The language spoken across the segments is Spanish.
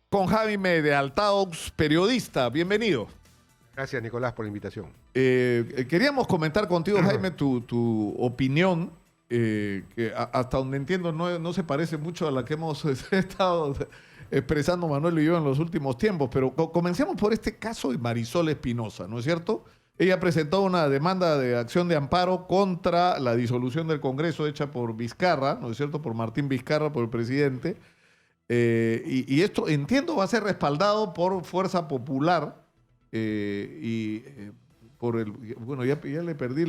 Con Jaime de Altaux, periodista. Bienvenido. Gracias, Nicolás, por la invitación. Queríamos comentar contigo, Jaime, tu opinión, que hasta donde entiendo no se parece mucho a la que hemos estado expresando Manuel y yo en los últimos tiempos, pero comencemos por este caso de Marisol Espinosa, ¿no es cierto? Ella presentó una demanda de acción de amparo contra la disolución del Congreso hecha por Vizcarra, ¿no es cierto? Por Martín Vizcarra, por el presidente. Y esto, entiendo, va a ser respaldado por Fuerza Popular por el... Bueno, ya le perdí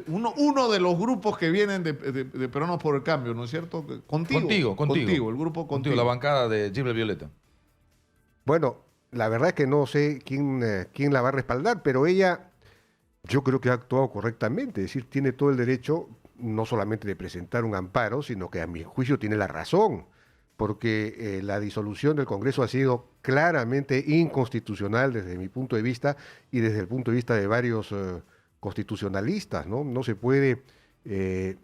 uno de los grupos que vienen de Peruanos por el Cambio, ¿no es cierto? Contigo, el grupo Contigo. La bancada de Gible Violeta. Bueno, la verdad es que no sé quién la va a respaldar, pero ella, yo creo que ha actuado correctamente, es decir, tiene todo el derecho no solamente de presentar un amparo, sino que a mi juicio tiene la razón, porque la disolución del Congreso ha sido claramente inconstitucional desde mi punto de vista y desde el punto de vista de varios constitucionalistas, ¿no? No se puede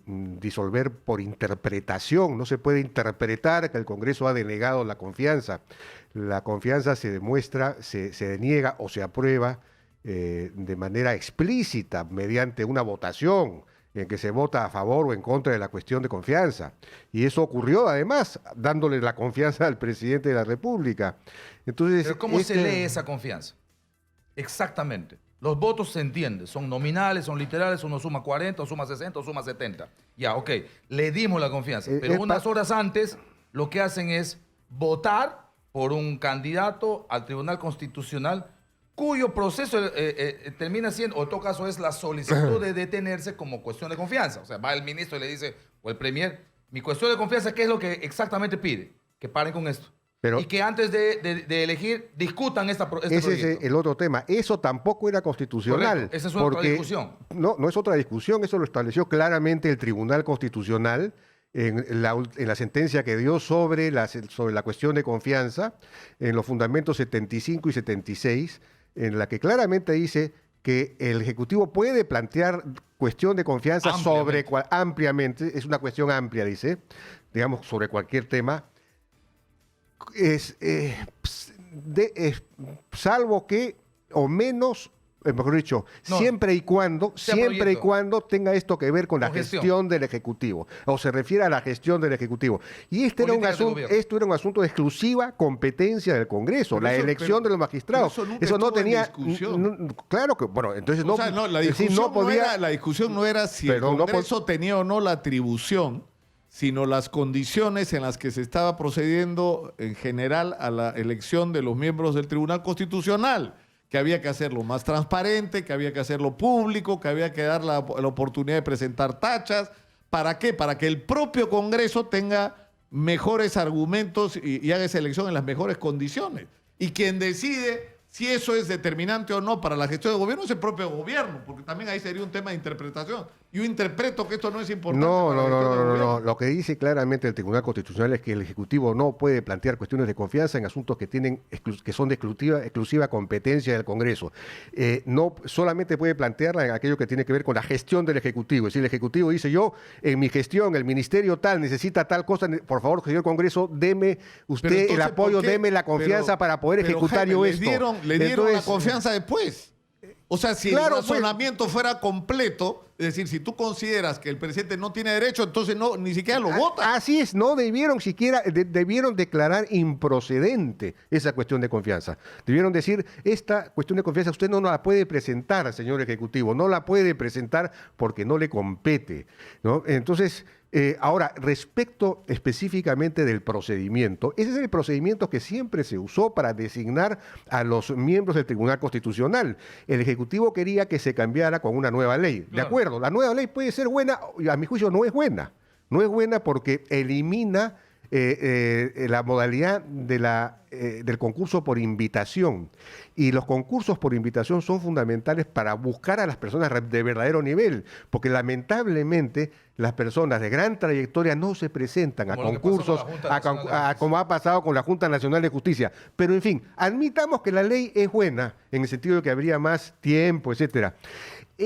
disolver por interpretación, no se puede interpretar que el Congreso ha denegado la confianza. La confianza se demuestra, se deniega o se aprueba de manera explícita mediante una votación en que se vota a favor o en contra de la cuestión de confianza. Y eso ocurrió, además, dándole la confianza al presidente de la República. Entonces, ¿pero cómo se lee esa confianza? Exactamente. Los votos se entienden, son nominales, son literales, uno suma 40, o suma 60, o suma 70. Ya, ok, le dimos la confianza. Pero unas horas antes, lo que hacen es votar por un candidato al Tribunal Constitucional cuyo proceso termina siendo, o en todo caso es la solicitud de detenerse como cuestión de confianza. O sea, va el ministro y le dice, o el premier, mi cuestión de confianza, ¿qué es lo que exactamente pide? Que paren con esto. Pero, y que antes de elegir, discutan este proyecto. Ese es el otro tema. Eso tampoco era constitucional. Correcto. Esa es otra discusión. No es otra discusión, eso lo estableció claramente el Tribunal Constitucional en la sentencia que dio sobre la cuestión de confianza, en los fundamentos 75 y 76, en la que claramente dice que el Ejecutivo puede plantear cuestión de confianza ampliamente, es una cuestión amplia, dice, digamos, sobre cualquier tema, salvo que, o menos, mejor dicho, siempre y cuando tenga esto que ver con la gestión del Ejecutivo, o se refiere a la gestión del Ejecutivo. Y esto era un asunto de exclusiva competencia del Congreso, pero la elección de los magistrados. Eso no tenía discusión. Claro que, bueno, entonces no. O sea, la discusión no era si el Congreso tenía o no la atribución, sino las condiciones en las que se estaba procediendo en general a la elección de los miembros del Tribunal Constitucional, que había que hacerlo más transparente, que había que hacerlo público, que había que dar la oportunidad de presentar tachas. ¿Para qué? Para que el propio Congreso tenga mejores argumentos y haga esa elección en las mejores condiciones. Y quien decide si eso es determinante o no para la gestión del gobierno es el propio gobierno, porque también ahí sería un tema de interpretación. Yo interpreto que esto no es importante. No. Lo que dice claramente el Tribunal Constitucional es que el Ejecutivo no puede plantear cuestiones de confianza en asuntos que son de exclusiva competencia del Congreso. No solamente puede plantearla en aquello que tiene que ver con la gestión del Ejecutivo. Es decir, el Ejecutivo dice, yo en mi gestión, el ministerio tal necesita tal cosa, por favor, señor Congreso, deme usted el apoyo, deme la confianza para poder ejecutar yo esto. Le dieron la confianza después. O sea, si el razonamiento fuera completo, es decir, si tú consideras que el presidente no tiene derecho, entonces ni siquiera lo vota. Así es, no debieron debieron declarar improcedente esa cuestión de confianza. Debieron decir, esta cuestión de confianza usted no la puede presentar, señor Ejecutivo, no la puede presentar porque no le compete, ¿no? Entonces, ahora, respecto específicamente del procedimiento, ese es el procedimiento que siempre se usó para designar a los miembros del Tribunal Constitucional. El Ejecutivo quería que se cambiara con una nueva ley. Claro. De acuerdo, la nueva ley puede ser buena, a mi juicio no es buena. No es buena porque elimina la modalidad del concurso por invitación. Y los concursos por invitación son fundamentales para buscar a las personas de verdadero nivel, porque lamentablemente las personas de gran trayectoria no se presentan a concursos, como ha pasado con la Junta Nacional de Justicia. Pero en fin, admitamos que la ley es buena, en el sentido de que habría más tiempo, etcétera.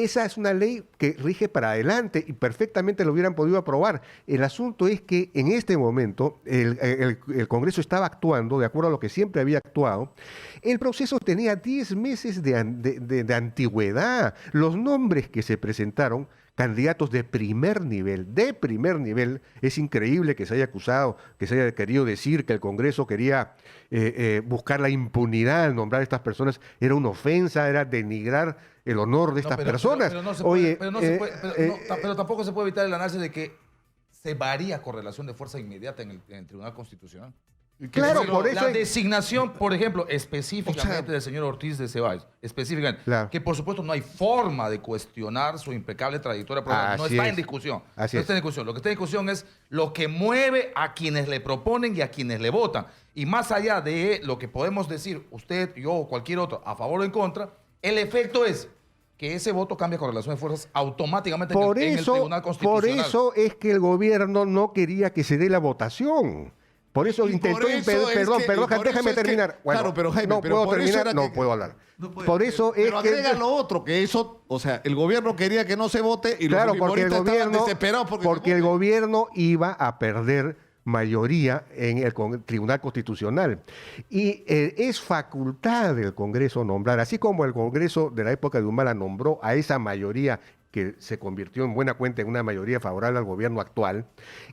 esa es una ley que rige para adelante y perfectamente lo hubieran podido aprobar. El asunto es que en este momento el Congreso estaba actuando de acuerdo a lo que siempre había actuado. El proceso tenía 10 meses de antigüedad. Los nombres que se presentaron, candidatos de primer nivel, es increíble que se haya acusado, que se haya querido decir que el Congreso quería buscar la impunidad al nombrar a estas personas. Era una ofensa, era denigrar el honor de estas personas. Pero tampoco se puede evitar el análisis de que se varía correlación de fuerza inmediata en el Tribunal Constitucional. Claro, por eso... La designación, por ejemplo, específicamente del señor Ortiz de Ceballos, específicamente, claro, que por supuesto no hay forma de cuestionar su impecable trayectoria, no está en discusión. No está en discusión. Lo que está en discusión es lo que mueve a quienes le proponen y a quienes le votan. Y más allá de lo que podemos decir, usted, yo o cualquier otro, a favor o en contra, el efecto es que ese voto cambia correlación de fuerzas automáticamente en el Tribunal Constitucional. Por eso es que el gobierno no quería que se dé la votación. Por eso intentó déjame terminar. Bueno, claro, pero Jaime, no puedo terminar, no puedo hablar. Por eso es pero agrega lo otro, que eso, o sea, el gobierno quería que no se vote y claro, los fujimoristas estaban desesperados porque el gobierno iba a perder mayoría en el Tribunal Constitucional. Y es facultad del Congreso nombrar, así como el Congreso de la época de Humala nombró a esa mayoría que se convirtió en buena cuenta en una mayoría favorable al gobierno actual,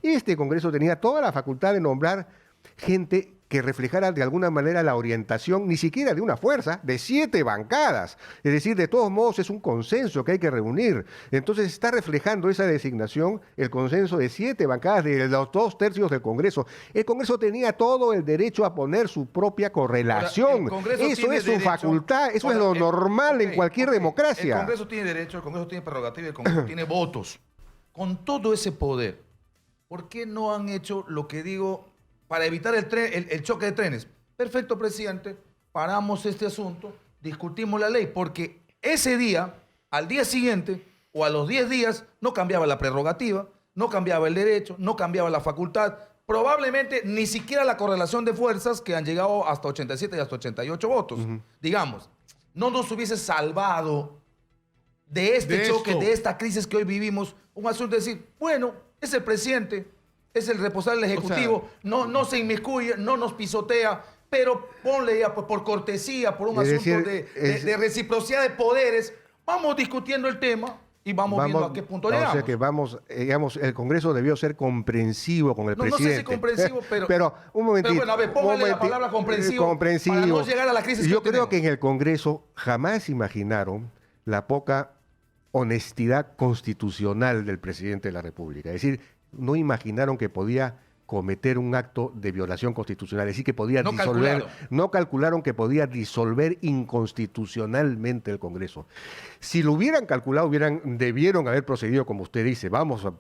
este Congreso tenía toda la facultad de nombrar gente que reflejara de alguna manera la orientación, ni siquiera de una fuerza, de 7 bancadas. Es decir, de todos modos es un consenso que hay que reunir. Entonces está reflejando esa designación el consenso de 7 bancadas de los 2/3 del Congreso. El Congreso tenía todo el derecho a poner su propia correlación. Eso es su facultad, eso es lo normal en cualquier democracia. El Congreso tiene derecho, el Congreso tiene prerrogativa, el Congreso tiene votos. Con todo ese poder, ¿por qué no han hecho lo que digo para evitar el choque de trenes? Perfecto, presidente, paramos este asunto, discutimos la ley, porque ese día, al día siguiente o a los 10 días, no cambiaba la prerrogativa, no cambiaba el derecho, no cambiaba la facultad, probablemente ni siquiera la correlación de fuerzas que han llegado hasta 87 y hasta 88 votos. Digamos, no nos hubiese salvado de este choque, de esta crisis que hoy vivimos, un asunto de decir, bueno, es el presidente, es el responsable del Ejecutivo, no se inmiscuye, no nos pisotea, pero ponle ya por cortesía, por un asunto de reciprocidad de poderes, vamos discutiendo el tema y vamos viendo a qué punto llegamos. O sea que digamos, el Congreso debió ser comprensivo con el presidente. No sé si comprensivo, pero un momentito. Pero bueno, a ver, póngale la palabra comprensivo para no llegar a la crisis Yo creo que en el Congreso jamás imaginaron la poca honestidad constitucional del presidente de la República. Es decir, no imaginaron que podía cometer un acto de violación constitucional, es decir, que podía no calcularon que podía disolver inconstitucionalmente el Congreso. Si lo hubieran calculado, debieron haber procedido como usted dice,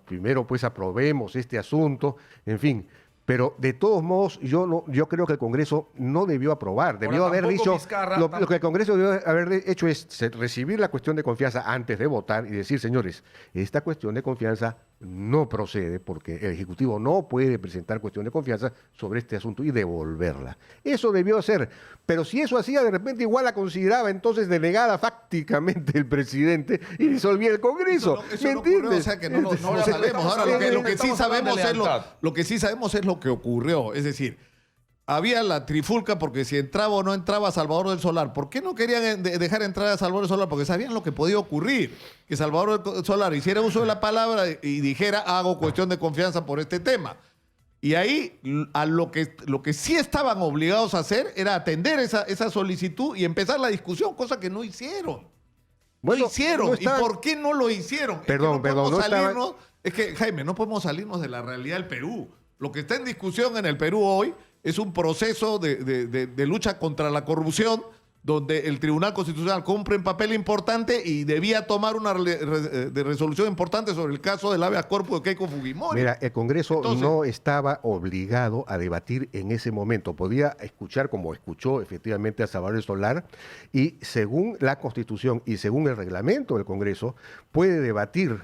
primero pues aprobemos este asunto, en fin. Pero de todos modos, yo creo que el Congreso no debió aprobar, debió haber dicho, lo que el Congreso debió haber hecho es recibir la cuestión de confianza antes de votar y decir, señores, esta cuestión de confianza no procede porque el Ejecutivo no puede presentar cuestión de confianza sobre este asunto y devolverla. Eso debió hacer, pero si eso hacía, de repente igual la consideraba entonces delegada fácticamente el presidente y disolvía el Congreso. ¿Me entiendes? O sea que no sabemos. Ahora lo que sí sabemos es lo que ocurrió. Es decir, había la trifulca porque si entraba o no entraba Salvador del Solar. ¿Por qué no querían dejar entrar a Salvador del Solar? Porque sabían lo que podía ocurrir. Que Salvador del Solar hiciera uso de la palabra y dijera, hago cuestión de confianza por este tema. Y ahí lo que sí estaban obligados a hacer era atender esa solicitud y empezar la discusión, cosa que no hicieron. Bueno, no hicieron. ¿Y por qué no lo hicieron? Es que, Jaime, no podemos salirnos de la realidad del Perú. Lo que está en discusión en el Perú hoy es un proceso de lucha contra la corrupción, donde el Tribunal Constitucional cumple un papel importante y debía tomar una resolución importante sobre el caso del habeas corpus de Keiko Fujimori. Mira, el Congreso no estaba obligado a debatir en ese momento. Podía escuchar, como escuchó efectivamente a Salvador del Solar, y según la Constitución y según el reglamento del Congreso, puede debatir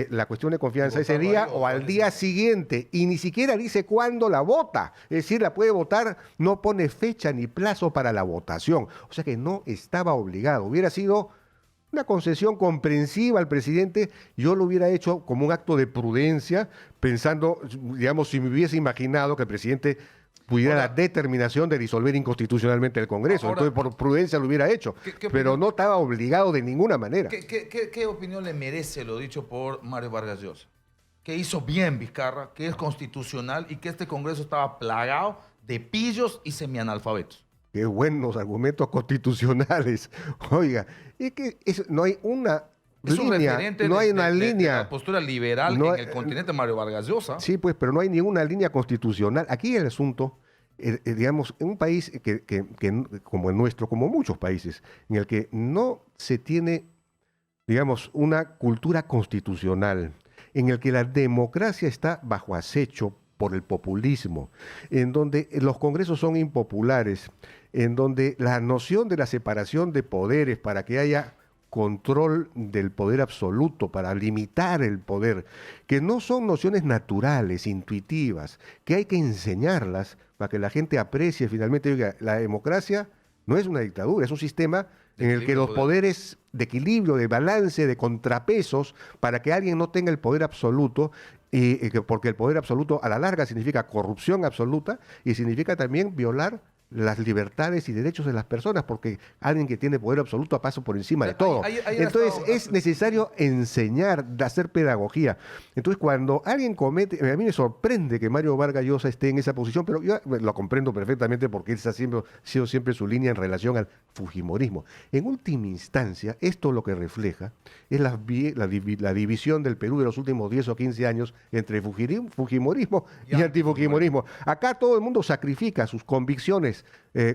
la cuestión de confianza ese día o al día siguiente, y ni siquiera dice cuándo la vota, es decir, la puede votar, no pone fecha ni plazo para la votación, o sea que no estaba obligado, hubiera sido una concesión comprensiva al presidente. Yo lo hubiera hecho como un acto de prudencia, pensando, digamos, si me hubiese imaginado que el presidente pudiera la determinación de disolver inconstitucionalmente el Congreso. Ahora, entonces, por prudencia lo hubiera hecho. Pero no estaba obligado de ninguna manera. ¿Qué opinión le merece lo dicho por Mario Vargas Llosa? Que hizo bien Vizcarra, que es constitucional y que este Congreso estaba plagado de pillos y semianalfabetos. Qué buenos argumentos constitucionales. Oiga, es que no hay una línea, no hay una línea. De la postura liberal no en el continente Mario Vargas Llosa. Sí, pues, pero no hay ninguna línea constitucional. Aquí el asunto, digamos, en un país como el nuestro, como muchos países, en el que no se tiene, digamos, una cultura constitucional, en el que la democracia está bajo acecho por el populismo, en donde los congresos son impopulares, en donde la noción de la separación de poderes para que haya control del poder absoluto, para limitar el poder, que no son nociones naturales, intuitivas, que hay que enseñarlas para que la gente aprecie finalmente. Oiga, la democracia no es una dictadura, es un sistema en el que los poderes de equilibrio, de balance, de contrapesos, para que alguien no tenga el poder absoluto, porque el poder absoluto a la larga significa corrupción absoluta y significa también violar las libertades y derechos de las personas, porque alguien que tiene poder absoluto pasa por encima de todo. Entonces es necesario enseñar, hacer pedagogía. Entonces cuando alguien comete, a mí me sorprende que Mario Vargas Llosa esté en esa posición, pero yo lo comprendo perfectamente porque esa ha sido siempre su línea en relación al fujimorismo. En última instancia, esto lo que refleja es la división del Perú de los últimos 10 o 15 años entre fujimorismo y antifujimorismo. Acá todo el mundo sacrifica sus convicciones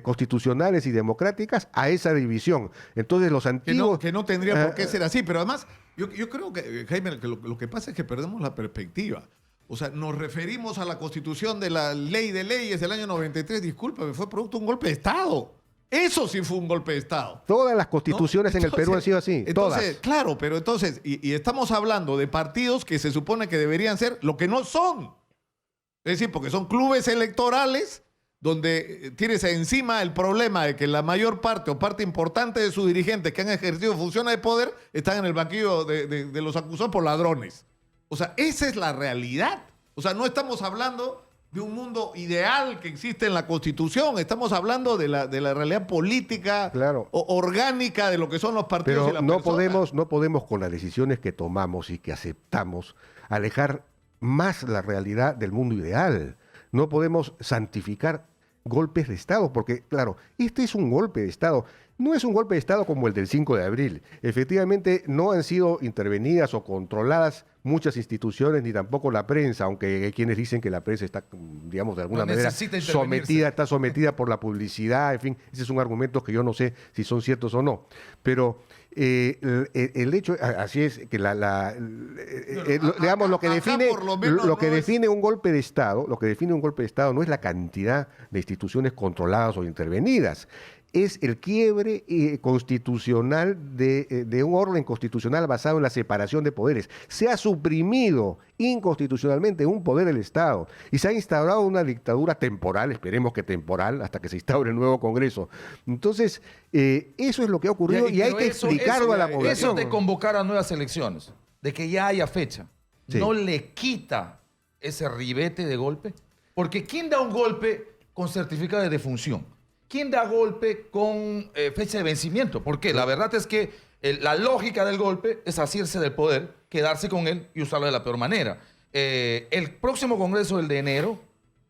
constitucionales y democráticas a esa división. Entonces los antiguos... Que no tendría por qué ser así, pero además yo creo que, Jaime, que lo que pasa es que perdemos la perspectiva. O sea, nos referimos a la Constitución de la Ley de Leyes del año 93, discúlpame, fue producto de un golpe de Estado. Eso sí fue un golpe de Estado. Todas las constituciones, ¿no? Entonces, en el Perú han sido así, todas. Claro, pero entonces, y estamos hablando de partidos que se supone que deberían ser lo que no son. Es decir, porque son clubes electorales donde tienes encima el problema de que la mayor parte o parte importante de sus dirigentes que han ejercido funciones de poder están en el banquillo de los acusados por ladrones. O sea, esa es la realidad. O sea, no estamos hablando de un mundo ideal que existe en la Constitución, estamos hablando de la realidad política, claro, orgánica de lo que son los partidos. Pero y no podemos con las decisiones que tomamos y que aceptamos alejar más la realidad del mundo ideal. No podemos santificar golpes de Estado, porque, claro, este es un golpe de Estado. No es un golpe de Estado como el del 5 de abril. Efectivamente, no han sido intervenidas o controladas muchas instituciones, ni tampoco la prensa, aunque hay quienes dicen que la prensa está, digamos, de alguna manera está sometida por la publicidad, en fin, ese es un argumento que yo no sé si son ciertos o no. Pero el hecho, así es, que digamos, lo que define un golpe de Estado, no es la cantidad de instituciones controladas o intervenidas, es el quiebre constitucional de un orden constitucional basado en la separación de poderes. Se ha suprimido inconstitucionalmente un poder del Estado y se ha instaurado una dictadura temporal, esperemos que temporal, hasta que se instaure el nuevo Congreso. Entonces, eso es lo que ha ocurrido y hay que explicarlo a la población. Eso de convocar a nuevas elecciones, de que ya haya fecha, sí, ¿no le quita ese ribete de golpe? Porque ¿quién da un golpe con certificado de defunción? ¿Quién da golpe con fecha de vencimiento? Porque la verdad es que la lógica del golpe es asirse del poder, quedarse con él y usarlo de la peor manera. El próximo Congreso, el de enero,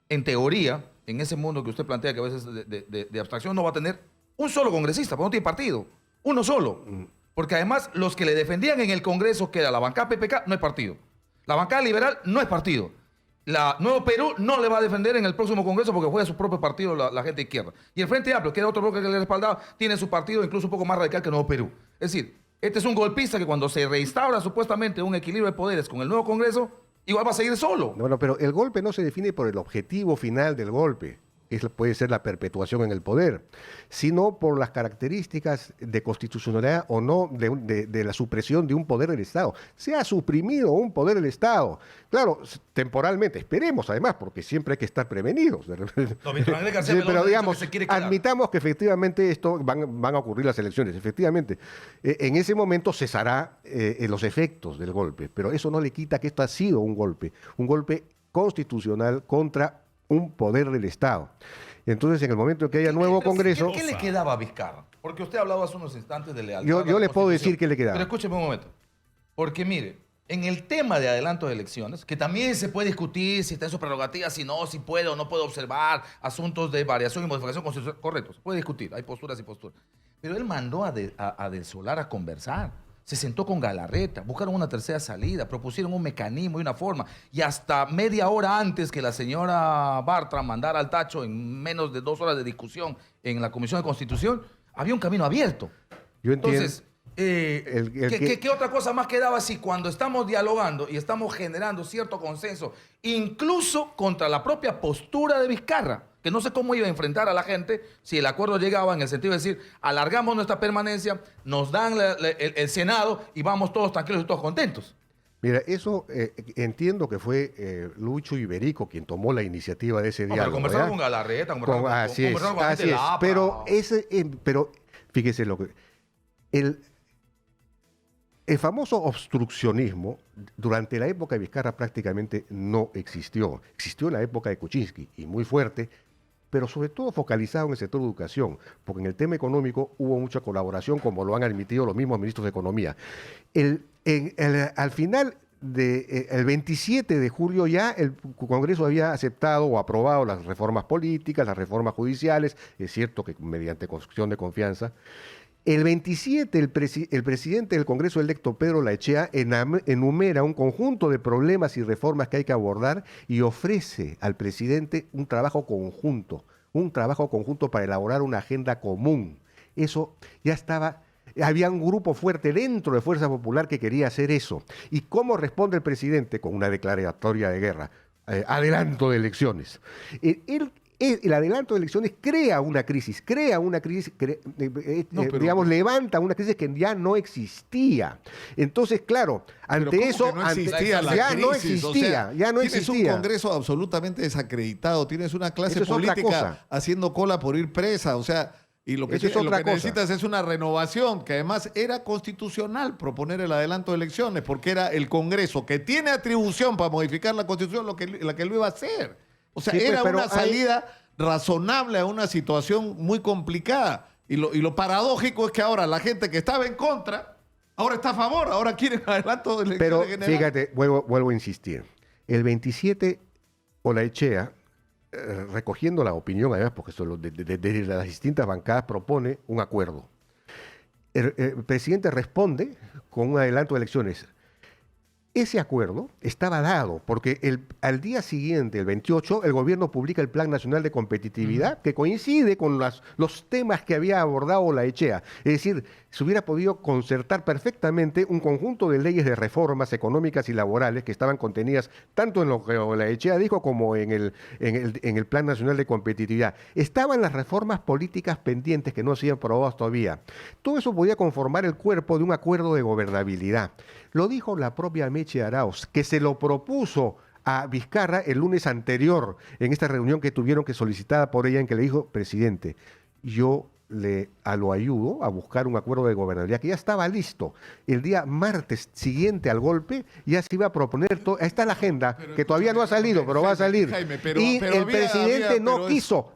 en teoría, en ese mundo que usted plantea que a veces de abstracción, no va a tener un solo congresista, porque no tiene partido, uno solo. Porque además los que le defendían en el Congreso, que era la bancada PPK, no es partido. La bancada liberal no es partido. La Nuevo Perú no le va a defender en el próximo Congreso porque juega su propio partido la gente de izquierda. Y el Frente Amplio, que era otro bloque que le respaldaba, tiene su partido incluso un poco más radical que Nuevo Perú. Es decir, este es un golpista que cuando se reinstaura supuestamente un equilibrio de poderes con el nuevo Congreso, igual va a seguir solo. Bueno, pero el golpe no se define por el objetivo final del golpe, que puede ser la perpetuación en el poder, sino por las características de constitucionalidad o no de la supresión de un poder del Estado. Se ha suprimido un poder del Estado. Claro, temporalmente, esperemos además, porque siempre hay que estar prevenidos. Sí, pero digamos, admitamos que efectivamente esto van a ocurrir las elecciones. Efectivamente, en ese momento cesará los efectos del golpe, pero eso no le quita que esto ha sido un golpe constitucional contra un poder del Estado. Entonces, en el momento en que haya nuevo Congreso... ¿Qué le quedaba a Vizcarra? Porque usted hablaba hace unos instantes de lealtad. Yo le puedo decir qué le quedaba. Pero escúcheme un momento. Porque mire, en el tema de adelanto de elecciones, que también se puede discutir si está en su prerrogativa, si no, si puede o no puede observar asuntos de variación y modificación constitucional, correcto, se puede discutir, hay posturas y posturas. Pero él mandó a Del Solar a conversar. Se sentó con Galarreta, buscaron una tercera salida, propusieron un mecanismo y una forma. Y hasta media hora antes que la señora Bartra mandara al tacho, en menos de 2 horas de discusión en la Comisión de Constitución, había un camino abierto. Yo entiendo. Entonces, ¿qué otra cosa más quedaba si cuando estamos dialogando y estamos generando cierto consenso, incluso contra la propia postura de Vizcarra, que no sé cómo iba a enfrentar a la gente si el acuerdo llegaba en el sentido de decir, alargamos nuestra permanencia, nos dan el Senado y vamos todos tranquilos y todos contentos? Mira, eso entiendo que fue Lucho Iberico quien tomó la iniciativa de ese diálogo. Pero conversaron con Galarreta, así es, con así es. Pero fíjese lo que... El famoso obstruccionismo durante la época de Vizcarra prácticamente no existió. Existió en la época de Kuczynski y muy fuerte, pero sobre todo focalizado en el sector de educación, porque en el tema económico hubo mucha colaboración, como lo han admitido los mismos ministros de Economía. Al final, el 27 de julio ya el Congreso había aceptado o aprobado las reformas políticas, las reformas judiciales, es cierto que mediante construcción de confianza. El 27, el presidente del Congreso electo, Pedro Laechea, enumera un conjunto de problemas y reformas que hay que abordar y ofrece al presidente un trabajo conjunto para elaborar una agenda común. Eso ya estaba... Había un grupo fuerte dentro de Fuerza Popular que quería hacer eso. ¿Y cómo responde el presidente? Con una declaratoria de guerra. Adelanto de elecciones. El adelanto de elecciones crea una crisis, levanta una crisis que ya no existía. Entonces, claro, ante eso, no existía ya no existía. Tienes un Congreso absolutamente desacreditado, tienes una clase política haciendo cola por ir presa, o sea, y lo que necesitas es una renovación, que además era constitucional proponer el adelanto de elecciones, porque era el Congreso que tiene atribución para modificar la Constitución la que lo iba a hacer. O sea, era una salida razonable a una situación muy complicada. Y lo paradójico es que ahora la gente que estaba en contra, ahora está a favor, ahora quieren adelanto de elecciones generales. Pero fíjate, vuelvo a insistir. El 27, Olaechea, recogiendo la opinión, además, porque desde las distintas bancadas propone un acuerdo. El presidente responde con un adelanto de elecciones. Ese acuerdo estaba dado porque al día siguiente, el 28, el gobierno publica el Plan Nacional de Competitividad, que coincide con los temas que había abordado Olaechea. Es decir, se hubiera podido concertar perfectamente un conjunto de leyes de reformas económicas y laborales que estaban contenidas tanto en lo que Olaechea dijo como en el Plan Nacional de Competitividad. Estaban las reformas políticas pendientes que no se habían aprobado todavía. Todo eso podía conformar el cuerpo de un acuerdo de gobernabilidad. Lo dijo la propia Meche Arauz, que se lo propuso a Vizcarra el lunes anterior, en esta reunión que tuvieron que solicitada por ella, en que le dijo, presidente, yo lo ayudo a buscar un acuerdo de gobernabilidad que ya estaba listo. El día martes siguiente al golpe ya se iba a proponer todo. Ahí está la agenda, que todavía no ha salido, pero va a salir. Jaime, y el presidente no quiso,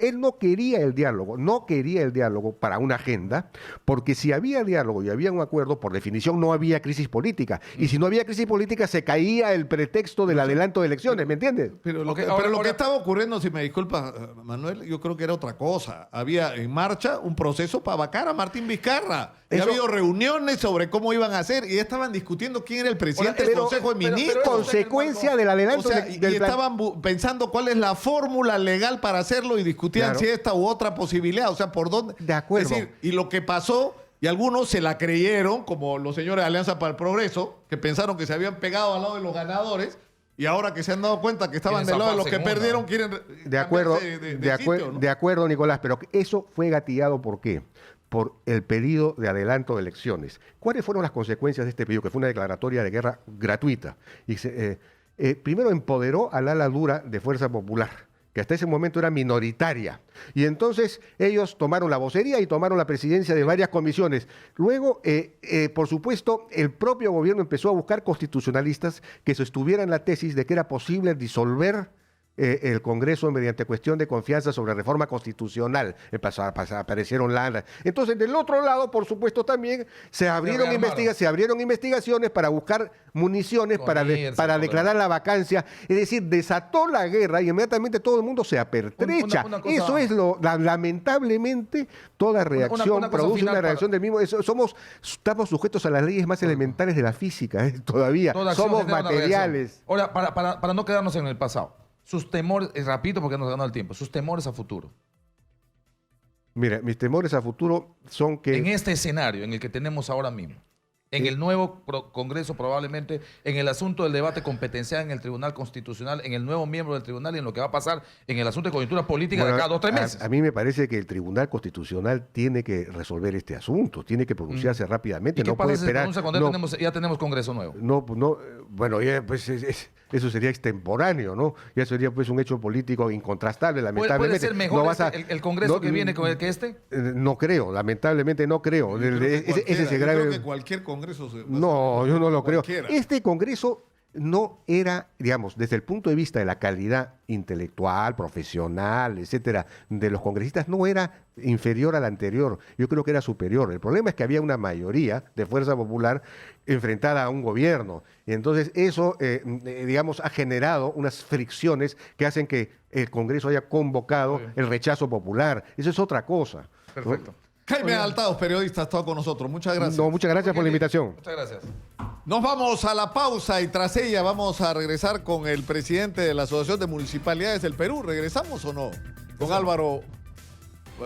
él no quería el diálogo para una agenda, porque si había diálogo y había un acuerdo, por definición no había crisis política. Y si no había crisis política, se caía el pretexto del adelanto de elecciones, ¿me entiendes? Pero lo que estaba ocurriendo, si me disculpa, Manuel, yo creo que era otra cosa. Había en marcha un proceso para vacar a Martín Vizcarra. Ha habido reuniones sobre cómo iban a hacer y estaban discutiendo quién era el presidente del Consejo de Ministros. Consecuencia del adelanto. O sea, y estaban pensando cuál es la fórmula legal para hacerlo y discutían si esta u otra posibilidad. O sea, por dónde. De acuerdo. Es decir, y lo que pasó, y algunos se la creyeron, como los señores de Alianza para el Progreso, que pensaron que se habían pegado al lado de los ganadores, Y ahora que se han dado cuenta que estaban del lado de los que perdieron, quieren de acuerdo, sitio, ¿no? de acuerdo, Nicolás, pero eso fue gatillado ¿por qué? Por el pedido de adelanto de elecciones. ¿Cuáles fueron las consecuencias de este pedido? Que fue una declaratoria de guerra gratuita. Y primero empoderó al ala dura de Fuerza Popular, que hasta ese momento era minoritaria. Y entonces ellos tomaron la vocería y tomaron la presidencia de varias comisiones. Luego, por supuesto, el propio gobierno empezó a buscar constitucionalistas que sostuvieran la tesis de que era posible disolver el Congreso mediante cuestión de confianza sobre reforma constitucional. Aparecieron lanas. Entonces, del otro lado, por supuesto, también se abrieron investigaciones para buscar municiones, para declarar la vacancia. Es decir, desató la guerra y inmediatamente todo el mundo se apertrecha. Eso es lamentablemente, toda reacción produce una reacción del mismo. Estamos sujetos a las leyes más elementales de la física, todavía. Somos materiales. Ahora, para no quedarnos en el pasado. Sus temores, repito porque nos ganó el tiempo, sus temores a futuro. Mira, mis temores a futuro son que... En este escenario en el que tenemos ahora mismo, en el nuevo Congreso probablemente, en el asunto del debate competencial en el Tribunal Constitucional, en el nuevo miembro del Tribunal y en lo que va a pasar en el asunto de coyuntura política de cada 2 o 3 meses. A mí me parece que el Tribunal Constitucional tiene que resolver este asunto, tiene que pronunciarse rápidamente. ¿Y qué pasa si se pronuncia cuando ya tenemos Congreso nuevo? Bueno, pues eso sería extemporáneo, ¿no? Ya sería pues un hecho político incontrastable, lamentablemente. ¿Puede ser mejor el Congreso que viene que este? No creo, lamentablemente no creo. Ese es el grave... Creo que cualquier Congreso... No, yo no lo creo. Cualquiera. Este Congreso no era, digamos, desde el punto de vista de la calidad intelectual, profesional, etcétera, de los congresistas, no era inferior al anterior. Yo creo que era superior. El problema es que había una mayoría de Fuerza Popular enfrentada a un gobierno. Y entonces eso, digamos, ha generado unas fricciones que hacen que el Congreso haya convocado el rechazo popular. Eso es otra cosa. Perfecto. Jaime Altaos, periodista, ha estado con nosotros. Muchas gracias. No, muchas gracias por la invitación. Muchas gracias. Nos vamos a la pausa y tras ella vamos a regresar con el presidente de la Asociación de Municipalidades del Perú. ¿Regresamos o no? Con Álvaro.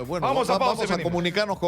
Bueno, vamos a comunicarnos con